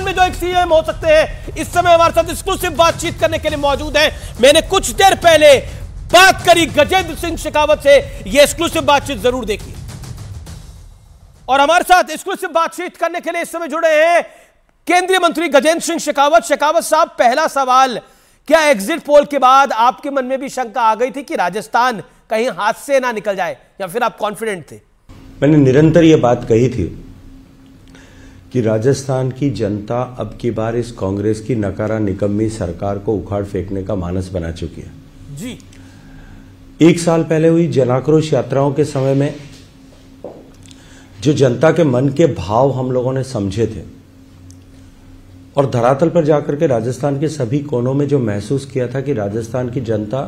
में जो एक सीएम हो सकते हैं, इस समय हमारे साथ एक्सक्लूसिव बातचीत करने के लिए मौजूद हैं। मैंने कुछ देर पहले बात करी गजेंद्र सिंह शेखावत से, ये एक्सक्लूसिव बातचीत जरूर देखिए। और हमारे साथ एक्सक्लूसिव बातचीत करने के लिए इस समय जुड़े हैं केंद्रीय मंत्री गजेंद्र सिंह शेखावत। शेखावत साहब, पहला सवाल, क्या एग्जिट पोल के बाद आपके मन में भी शंका आ गई थी कि राजस्थान कहीं हाथ से ना निकल जाए, या फिर आप कॉन्फिडेंट थे? मैंने निरंतर यह बात कही थी कि राजस्थान की जनता अब की बार इस कांग्रेस की नकारा निकम्मी सरकार को उखाड़ फेंकने का मानस बना चुकी है जी। 1 साल पहले हुई जनाक्रोश यात्राओं के समय में जो जनता के मन के भाव हम लोगों ने समझे थे और धरातल पर जाकर के राजस्थान के सभी कोनों में जो महसूस किया था कि राजस्थान की जनता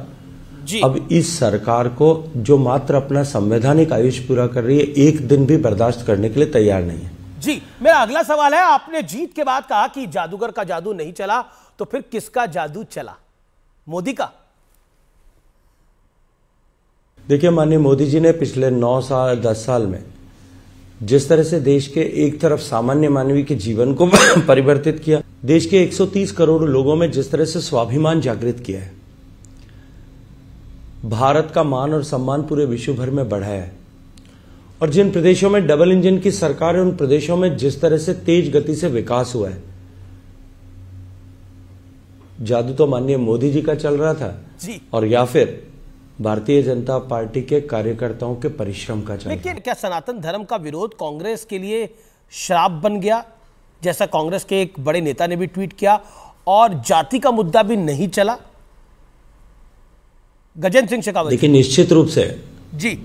अब इस सरकार को, जो मात्र अपना संवैधानिक आयुष पूरा कर रही है, एक दिन भी बर्दाश्त करने के लिए तैयार नहीं है। जी, मेरा अगला सवाल है, आपने जीत के बाद कहा कि जादूगर का जादू नहीं चला, तो फिर किसका जादू चला? मोदी का? देखिए, माननीय मोदी जी ने पिछले 9 साल 10 साल में जिस तरह से देश के एक तरफ सामान्य मानवीय के जीवन को परिवर्तित किया, देश के 130 करोड़ लोगों में जिस तरह से स्वाभिमान जागृत किया है, भारत का मान और सम्मान पूरे विश्व भर में बढ़ाया है, और जिन प्रदेशों में डबल इंजन की सरकार है, उन प्रदेशों में जिस तरह से तेज गति से विकास हुआ है, जादू तो माननीय मोदी जी का चल रहा था जी, और या फिर भारतीय जनता पार्टी के कार्यकर्ताओं के परिश्रम का चल रहा। लेकिन क्या सनातन धर्म का विरोध कांग्रेस के लिए श्राप बन गया, जैसा कांग्रेस के एक बड़े नेता ने भी ट्वीट किया, और जाति का मुद्दा भी नहीं चला? गजेंद्र सिंह शेखावत, देखिए, निश्चित रूप से जी,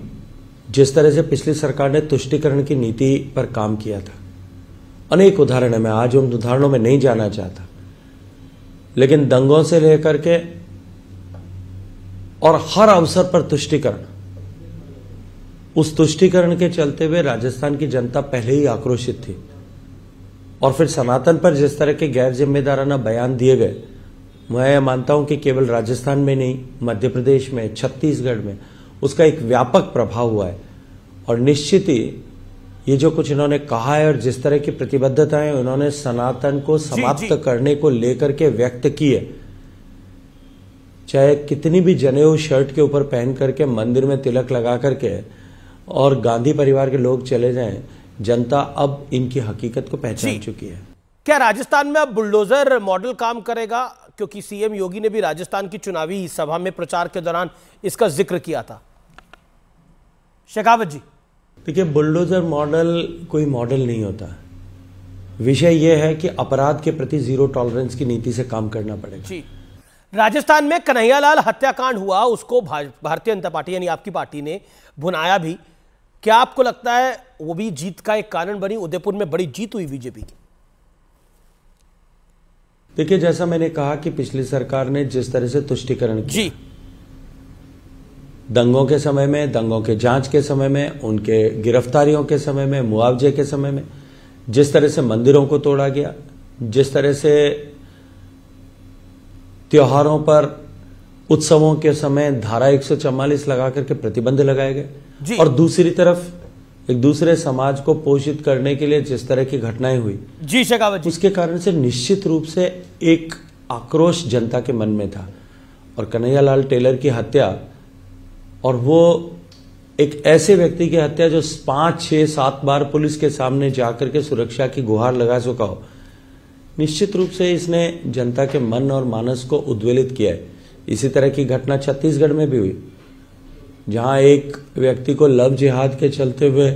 जिस तरह से पिछली सरकार ने तुष्टीकरण की नीति पर काम किया था, अनेक उदाहरण है, मैं आज उन उदाहरणों में नहीं जाना चाहता, लेकिन दंगों से लेकर के और हर अवसर पर तुष्टीकरण, उस तुष्टीकरण के चलते हुए राजस्थान की जनता पहले ही आक्रोशित थी, और फिर सनातन पर जिस तरह के गैर जिम्मेदाराना बयान दिए गए, मैं मानता हूं कि केवल राजस्थान में नहीं, मध्य प्रदेश में, छत्तीसगढ़ में उसका एक व्यापक प्रभाव हुआ है। और निश्चित ही ये जो कुछ इन्होंने कहा है और जिस तरह की प्रतिबद्धताएं उन्होंने सनातन को समाप्त करने को लेकर के व्यक्त की है, चाहे कितनी भी जनेऊ शर्ट के ऊपर पहन करके मंदिर में तिलक लगा करके और गांधी परिवार के लोग चले जाएं, जनता अब इनकी हकीकत को पहचान चुकी है। क्या राजस्थान में अब बुलडोजर मॉडल काम करेगा? क्योंकि सीएम योगी ने भी राजस्थान की चुनावी सभा में प्रचार के दौरान इसका जिक्र किया था। शेखावत जी, देखिए, बुलडोजर मॉडल कोई मॉडल नहीं होता। विषय यह है कि अपराध के प्रति जीरो टॉलरेंस की नीति से काम करना पड़ेगा जी। राजस्थान में कन्हैयालाल हत्याकांड हुआ, उसको भारतीय जनता पार्टी यानी आपकी पार्टी ने भुनाया भी। क्या आपको लगता है वो भी जीत का एक कारण बनी? उदयपुर में बड़ी जीत हुई बीजेपी की। देखिए, जैसा मैंने कहा कि पिछली सरकार ने जिस तरह से तुष्टीकरण किया जी, दंगों के समय में, दंगों के जांच के समय में, उनके गिरफ्तारियों के समय में, मुआवजे के समय में, जिस तरह से मंदिरों को तोड़ा गया, जिस तरह से त्योहारों पर, उत्सवों के समय धारा 144 लगा करके प्रतिबंध लगाए गए, और दूसरी तरफ एक दूसरे समाज को पोषित करने के लिए जिस तरह की घटनाएं हुई जी शेखावत जी, उसके कारण से निश्चित रूप से एक आक्रोश जनता के मन में था। और कन्हैयालाल टेलर की हत्या, और वो एक ऐसे व्यक्ति की हत्या जो 5, 6, 7 बार पुलिस के सामने जाकर के सुरक्षा की गुहार लगा चुका हो, निश्चित रूप से इसने जनता के मन और मानस को उद्वेलित किया है। इसी तरह की घटना छत्तीसगढ़ में भी हुई, जहां एक व्यक्ति को लव जिहाद के चलते हुए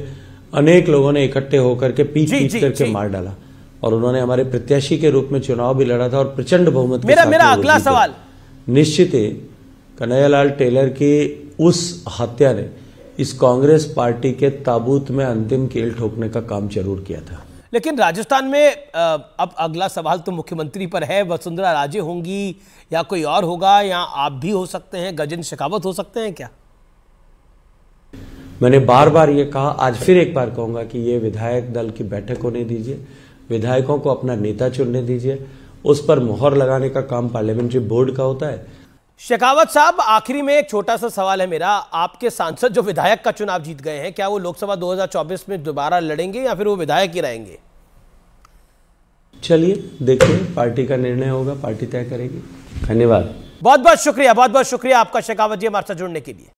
अनेक लोगों ने इकट्ठे होकर के पीट करके मार डाला, और उन्होंने हमारे प्रत्याशी के रूप में चुनाव भी लड़ा था और प्रचंड बहुमत के साथ। मेरा अगला सवाल, निश्चित ही कन्हैयालाल टेलर की उस हत्या ने इस कांग्रेस पार्टी के ताबूत में अंतिम कील ठोकने का काम जरूर किया था। लेकिन राजस्थान में अब अगला सवाल तो मुख्यमंत्री पर है, वसुंधरा राजे होंगी या कोई और होगा, या आप भी हो सकते हैं, गजेंद्र शेखावत हो सकते हैं क्या? मैंने बार बार ये कहा, आज फिर एक बार कहूंगा कि ये विधायक दल की बैठक होने दीजिए, विधायकों को अपना नेता चुनने दीजिए, उस पर मुहर लगाने का काम पार्लियामेंट्री बोर्ड का होता है। शेखावत साहब, आखिरी में एक छोटा सा सवाल है मेरा, आपके सांसद जो विधायक का चुनाव जीत गए हैं, क्या वो लोकसभा 2024 में दोबारा लड़ेंगे या फिर वो विधायक ही रहेंगे? चलिए देखिए, पार्टी का निर्णय होगा, पार्टी तय करेगी। धन्यवाद। बहुत बहुत शुक्रिया आपका शेखावत जी हमारे साथ जुड़ने के लिए।